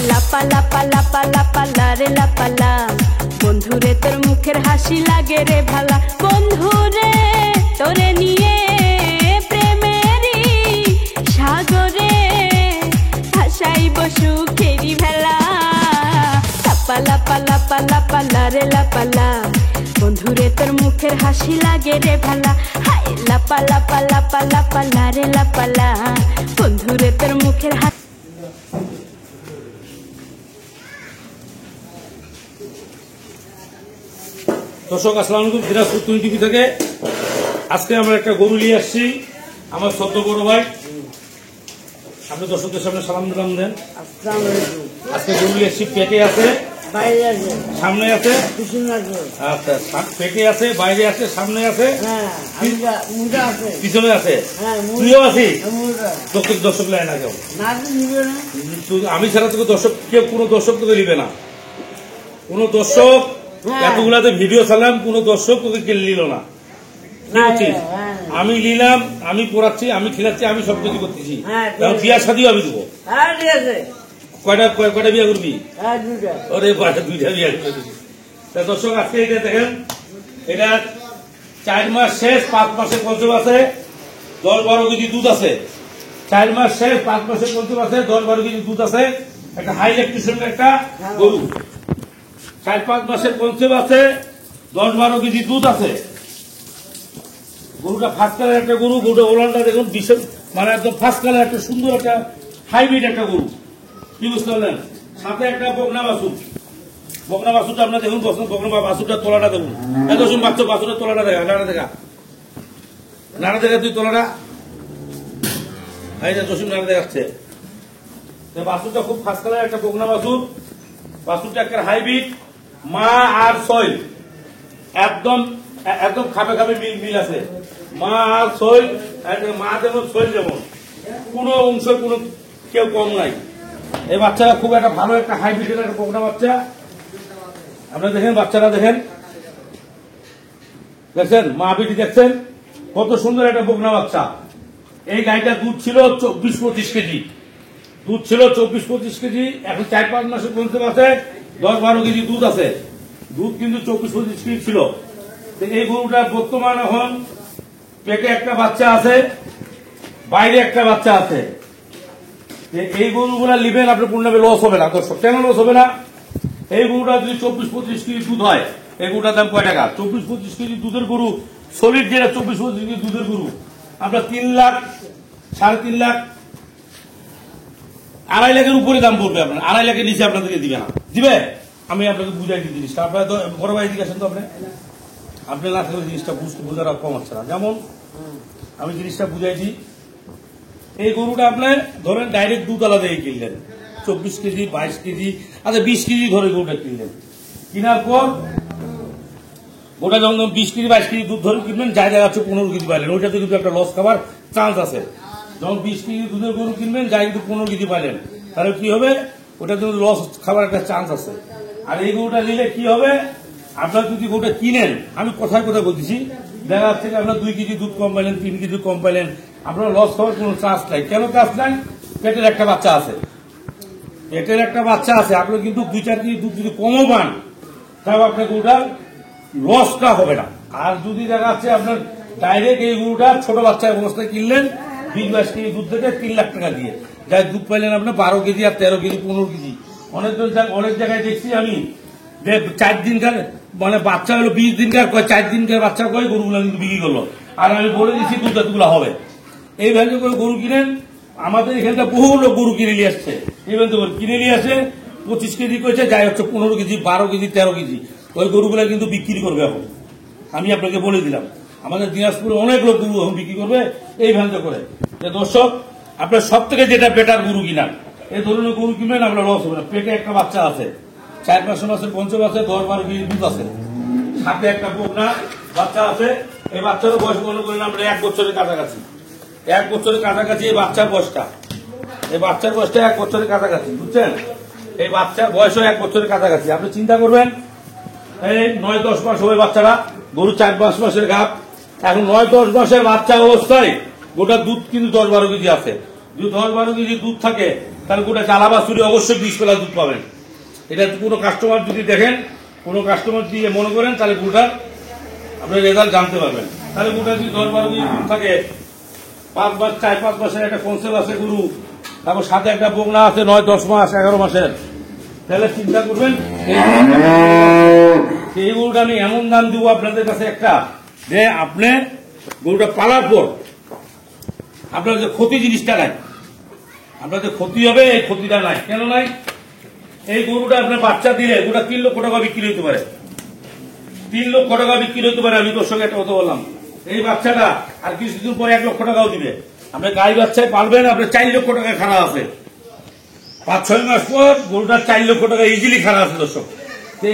লাপা লাপা লাপা লাপা লারে লাপালা, বন্ধুরে তোর মুখের হাসি লাগে রে ভালা। বন্ধুরে তোরে নিয়ে প্রেমেরই সাগরে ভাসাইব সুখেরি ভেলা। লাপা লাপা লাপা লাপা লারে লাপালা, বন্ধুরে তোর মুখের হাসি লাগে রে ভালা। হাই লাপা লাপা লাপা লাপা লারে লাপালা, বন্ধুরে তোর মুখের হাসি। দর্শক আসসালামু আলাইকুম, দিনাজপুর টুইন টিভি থেকে আজকে আমরা একটা গরু নিয়ে আসছি। আমার ছোট্ট বড় ভাই, আপনি দর্শকদের সামনে সালাম দিলাম দেন। আজকে গরু নিয়ে আসছি, পেটে আছে, সামনে আছে, আচ্ছা পেটে আছে, বাইরে আছে, সামনে আছে, পিছনে আছে, তুইও আছিস। দর্শক নেয় না কেউ, আমি ছাড়া তোকে দর্শক কেউ কোনো দর্শক তোকে নিবে না। কোনো দর্শক এতগুলাতে ভিডিও চালাম, কোন দর্শক তোকে কেলে নিল না। আমি নিলাম, আমি পড়াচ্ছি, আমি খেলাচ্ছি, আমি সব কিছু করতেছি। বিয়া শাদিও আমি দেবো। কয়টা বিয়া করবি? ওরে দুইটা বিয়া করবি। দর্শক আজকে এটা দেখেন, এটা 4 মাস শেষ, 5 মাসের পঞ্চম আছে, 10-12 কেজি দুধ আছে। 4 মাস শেষ, 5 মাসের পঞ্চম আছে, 10-12 কেজি দুধ আছে। একটা হাই ল্যাকটেশনের একটা গরু, 4-5 মাসের পঞ্চম আছে, 10-12 কেজি দুধ আছে। গরুটা ফার্স্ট কালার একটা গরু। গরুটা ওলানটা দেখুন, বিশাল মানে একদম ফার্স্ট কালার একটা সুন্দর একটা হাইব্রিড একটা গরু। কি বুঝতে পারলেন? সাথে একটা বকনা বাছুর। বকনা বাছুরটা আপনার দেখুন, বকনা বাছুরটা তোলাটা দেখুন, এত সময় বাছুরের তোলাটা দেখা, নাড়া দেখা, নাড়া দেখা, তুই তোলাটা এই যে জসিম নাড়া দেখাচ্ছে। বাছুরটা খুব ফার্স্ট কালার একটা বকনা বাছুর। বাছুরটা একটা হাইব্রিড, মা আর সইল একদম একদম খাপে খাপে মিল আছে। মা আর সইল, মা যেমন সইল যেমন, কোনো অংশ কোনো কেউ কম নাই। এই বাচ্চারা খুব একটা ভালো একটা হাইব্রিডের একটা বকনা বাচ্চা। আপনারা দেখেন, বাচ্চারা দেখেন, দেখছেন মা বিটি দেখছেন কত সুন্দর একটা বকনা বাচ্চা। এই গাড়িটা দুধ ছিল 24-25 কেজি, দুধ ছিল 24-25 কেজি। এখন 4-5 মাসের পঞ্চম আছে, 10-12 কেজি দুধ আছে। দুধ কিন্তু 24-25 কেজি ছিল। এই গরুটা বর্তমান এখন পেটে একটা বাচ্চা আছে, বাইরে একটা বাচ্চা আছে। এই গরুগুলা নিবেন, আপনার পূর্ণামে লস হবে না। দর্শক কেন লস হবে না? এই গরুটা যদি 24-25 কেজি দুধ হয়, এই গরুটার দাম কয় টাকা? 24-25 কেজি দুধের গরু, সলিড যেটা 24-25 কেজি দুধের গরু, আপনার 3 লাখ, 3.5 লাখ, 2.5 লাখের উপরে দাম পড়বে। আপনার 2.5 লাখের নিচে আপনাদেরকে দিবে না। দিবে? আমি আপনাকে বুঝাই দিই জিনিসটা। আপনার তো বড় ভাই দিকে আসেন তো, আপনি না থাকলে জিনিসটা বোঝার কম হচ্ছে না। যেমন আমি জিনিসটা বুঝাই দিই, এই গরুটা আপনার ধরেন ডাইরেক্ট দুধ আলাদা কিনলেন, 24 কেজি, 22 কেজি, আচ্ছা 20 কেজি ধরে গরুটা কিনলেন। কেনার পর ওটা যখন 20 কেজি 22 কেজি দুধ ধরে কিনবেন, যা যা আছে 15 কেজি পাইলেন, ওইটাতে কিন্তু একটা লস খাবার চান্স আছে। যখন 20 কেজি দুধের গরু কিনবেন, যা কিন্তু 15 কেজি পাইলেন, তাহলে কি হবে? ওটা কিন্তু লস খাবার একটা চান্স আছে। আর এই গরুটা নিলে কি হবে? আপনার যদি গরুটা কিনেন, আমি কোথায় কোথায় বলতেছি, দেখা যাচ্ছে আপনার 2 কেজি দুধ কম পাইলেন, 3 কেজি কম পাইলেন, আপনার লস খাওয়ার কোনো চান্স নাই। কেন চান্স নাই? পেটের একটা বাচ্চা আছে, পেটের একটা বাচ্চা আছে। আপনি কিন্তু 2-4 কেজি দুধ যদি কমও পান, তাও আপনার গরুটার লসটা হবে না। আর যদি দেখা যাচ্ছে আপনার ডাইরেক্ট এই গরুটা ছোট বাচ্চা অবস্থায় কিনলেন, 20-22 কেজি দুধ থেকে 3 লাখ টাকা দিয়ে, যাই দুধ পাইলেন আপনার 12 কেজি আর 13 কেজি, 15 কেজি। অনেক জায়গায় দেখছি আমি, যে 4 দিনকার মানে বাচ্চা হলো, 20 দিনকার 4 দিনকার বাচ্চা করে গরুগুলো কিন্তু বিক্রি করলো। আর আমি বলে দিচ্ছি দুধ এতগুলো হবে। এই ভ্যালু করে গরু কিনেন। আমাদের এখানটা বহু লোক গরু কিনে নিয়ে আসছে, এই ভ্যালু করে কিনে নিয়ে আসে 25 কেজি করেছে, যাই হচ্ছে 15 কেজি, 12 কেজি, 13 কেজি। ওই গরুগুলা কিন্তু বিক্রি করবে এখন। আমি আপনাকে বলে দিলাম, আমাদের দিনাজপুরে অনেক লোক গরু এখন বিক্রি করবে এই ভ্যালু করে। দর্শক, আপনার সব থেকে যেটা বেটার গরু কিনা, এই ধরনের গরু কিনবেন, আপনার লস হবে না। পেটে একটা বাচ্চা আছে, 4-5 মাসের পঞ্চম আছে, 10-12 কেজি দুধ আছে, সাথে একটা বকনা বাচ্চা আছে। এই বাচ্চারও বয়স মনে করেন আমরা 1 বছরের কাছাকাছি, 1 বছরের কাছাকাছি এই বাচ্চার বয়সটা। এই বাচ্চার বয়সটা 1 বছরের কাছাকাছি, বুঝছেন? এই বাচ্চার বয়সও 1 বছরের কাছাকাছি। আপনি চিন্তা করবেন, এই 9-10 মাস হবে বাচ্চারা, গরু 4-5 মাসের গাপ। এখন 9-10 মাসের বাচ্চা অবস্থায় গোটা দুধ কিন্তু 10-12 কেজি আছে। যদি 10-12 কেজি দুধ থাকে, তাহলে গরুটা জ্বালা বাছুরি অবশ্যই 20 প্লাস দুধ পাবেন। এটা কোনো কাস্টমার যদি দেখেন, কোনো কাস্টমার দিয়ে মনে করেন, তাহলে গরুটার আপনি রেজাল্ট জানতে পারবেন। তাহলে গরুটা যদি 10-12 দিন থাকে, 4-5 মাসের একটা কনসেপ্ট আছে গরু, তারপর সাথে একটা বগনা আছে 9-10 মাস 11 মাসের, তাহলে চিন্তা করবেন এই গরুটা আমি এমন দাম দিব আপনাদের কাছে একটা, যে আপনি গরুটা পালার পর আপনার যে ক্ষতি জিনিসটা নাই, আপনার যে ক্ষতি হবে এই ক্ষতিটা নাই। কেন নাই? এই গরুটা আপনার বাচ্চা দিলে গরুটা 3 লক্ষ টাকা বিক্রি হতে পারে, 3 লক্ষ টাকা বিক্রি হতে পারে। আমি তোর সঙ্গে একটা কথা বললাম, এই বাচ্চাটা আর কিছুদিন পরে 1 লক্ষ টাকাও দিবে। আপনি গাই বাচ্চায় পালবেন, আপনার 4 লক্ষ টাকা খারাপ আছে, 5-6 মাস পর গরুটার 4 লক্ষ টাকা ইজিলি খারাপ আছে। দর্শক,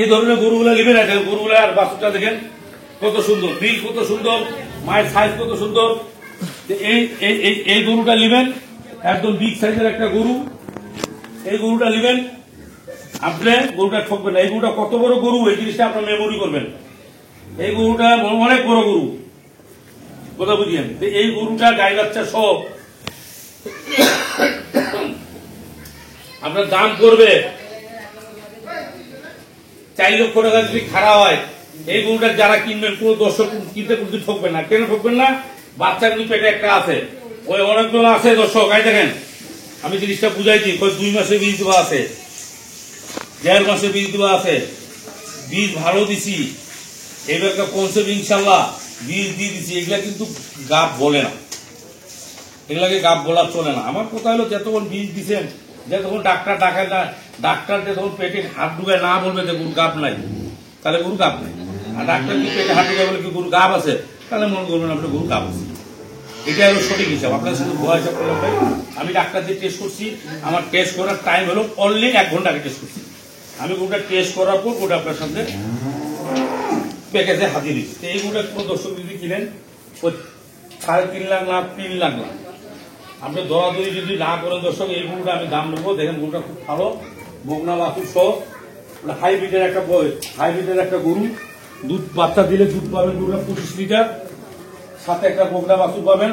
এই ধরনের গরুগুলা নেবেন না। গরুগুলা আর বাচ্চাটা দেখেন কত সুন্দর, বিল কত সুন্দর, মায়ের সাইজ কত সুন্দর। এই গরুটা নেবেন, একদম বিগ সাইজের একটা গরু। এই গরুটা নেবেন, আপনি গরুটা ঠকবেন না। এই গরুটা কত বড় গরু এই জিনিসটা আপনার মেমোরি করবেন। এই গরুটা অনেক বড় গরু, কথা বুঝিয়েন। এই গরুটা গাই বাচ্চা সব আপনার দাম করবে 4 লক্ষ টাকা। যদি খারাপ হয় এই গরুটা যারা কিনবেন, কোন দর্শক কিনতে কিন্তু ঠকবেন না। কেন ঠকবেন না? বাচ্চা কিন্তু পেটে একটা আছে, ওই অনেকজন আছে দর্শক। এই দেখেন, আমি জিনিসটা বুঝাইছি, 2 মাসে বীজ দেওয়া আছে, 1.5 মাসে বীজ দেওয়া আছে, বীজ ভালো দিছি, এবার কনসেপ্ট ইনশাল্লাহ বীজ দিয়ে দিছি। এগুলা কিন্তু গাব বলে না, এগুলাকে গাব বলা চলে না। আমার কথা হলো, যতক্ষণ বীজ দিচ্ছেন, যতক্ষণ ডাক্তার ডাকায় না, ডাক্তার যতক্ষণ পেটে হাত ঢুকায় না বলবে যে গরু গাব নাই, তাহলে গরু গাব নাই। আর ডাক্তার কি পেটে হাত ঢুকায় বলে কি গরু গাব আছে, তাহলে মনে করবেন আপনি গরু গাব আছে। এটা হলো সঠিক হিসাব। আপনার সাথে ভয় হিসাব করলাম ভাই, আমি ডাক্তার দিয়ে টেস্ট করছি, আমার টেস্ট করার টাইম হলো অনলি 1 ঘন্টা আগে টেস্ট করছি। আমি গরুটা টেস্ট করার পর ওটা আপনার সামনে প্যাকেজে হাজির দিচ্ছি। এই গরুটা কোনো দর্শক যদি কিনেন, ওই 3.5 লাখ না 3 লাখ না, আপনি দরাদরি যদি না করেন দর্শক, এই গরুটা আমি দাম নেবো। দেখেন গরুটা খুব ভালো, বগনা বাছুর সহ, হাইব্রিডের একটা গরু। দুধ বাচ্চা দিলে দুধ পাবেন গরুটা 25 লিটার, সাথে একটা বগনা বাছুর পাবেন।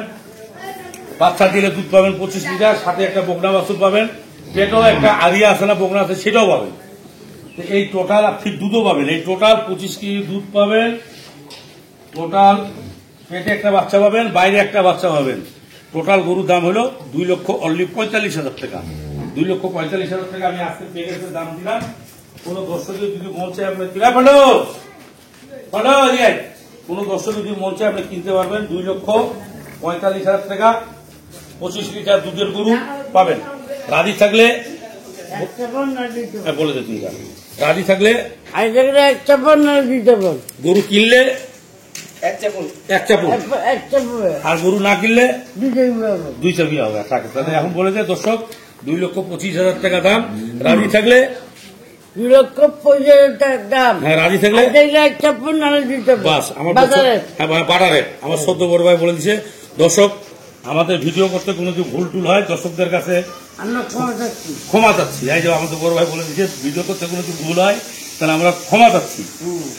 বাচ্চা দিলে দুধ পাবেন 25 লিটার, সাথে একটা বগনা বাছুর পাবেন। পেটেও একটা আরিয়া আছে না, বগনা আছে, সেটাও পাবেন। এই টোটাল আপনি দুধও পাবেন, এই টোটাল 25 কেজি দুধ পাবেন। টোটাল পেটে একটা বাচ্চা পাবেন, বাইরে একটা বাচ্চা পাবেন। টোটাল গরুর দাম হলো 2,45,000 টাকা। 2,45,000 টাকা আমি আজকে প্যাকেজের দাম দিলাম। কোন দর্শক যদি মন চায় আপনি কোন দর্শক যদি মন চায় আপনি কিনতে পারবেন। 2,45,000 টাকা 25 লিটার দুধের গরু পাবেন। রাজি থাকলে বলে দে, তুমি রাজি থাকলে গরু কিনলে 1 চাপুর, আর গরু না কিনলে 2 চাপি হবে। এখন বলে দেয় দর্শক, 2,25,000 টাকা দাম। রাজি থাকলে 2,25,000 টাকা দাম। হ্যাঁ, রাজি থাকলে বাস। আমার বাটারে আমার সদ্য বড় ভাই বলে দিচ্ছে। দর্শক, আমাদের ভিডিও করতে কোনো যদি ভুল টুল হয় দর্শকদের কাছে ক্ষমা চাচ্ছি। এই যে আমাদের বড় ভাই বলে দিচ্ছে, ভিডিও করতে কোনো যদি ভুল হয় তাহলে আমরা ক্ষমা চাচ্ছি,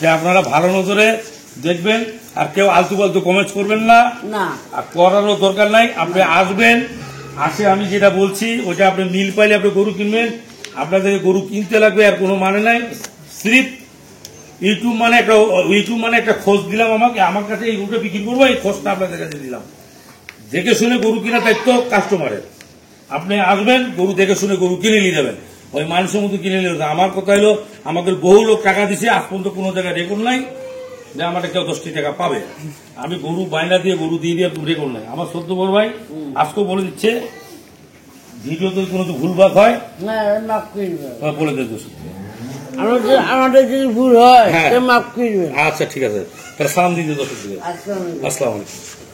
যে আপনারা ভালো নজরে দেখবেন, আর কেউ আলতু ফালতু কমেন্টস করবেন না, আর করারও দরকার নাই। আপনি আসবেন, আসে আমি যেটা বলছি ওইটা আপনি মিল পাইলে আপনি গরু কিনবেন। আপনাদেরকে গরু কিনতে লাগবে আর কোনো মানে নাই। সিরিফ ইউটিউব মানে একটা খোঁজ দিলাম, আমার কাছে এই গরুটা বিক্রি করবো, এই খোঁজটা আপনাদের কাছে দিলাম। দেখে শুনে গরু কেনার দায়িত্ব কাস্টমারের। আপনি আসবেন, গরু দেখে শুনে গরু কিনে নিয়ে যাবেন, ওই মানুষের মতো কিনে নিয়ে যাবেন। আমার কথা হলো, আমাদের বহু লোক টাকা দিছে, আজ পর্যন্ত কোনো জায়গায় রেকর্ড নাই যে আমাদের কেউ 10 টাকা পাবে। আমি গরু বাইনা দিয়ে গরু দিয়ে রেকর্ড নাই। আমার সদ্য বড় ভাই আজকেও বলে দিচ্ছে, ভিডিওতে কোনো ভুলভাগ হয় বলে দেয় দোষ, আমাদের যদি ভুল হয় মাফ করবেন। আচ্ছা ঠিক আছে, তাহলে সালাম দিতে দর্শক। আসসালামু আলাইকুম।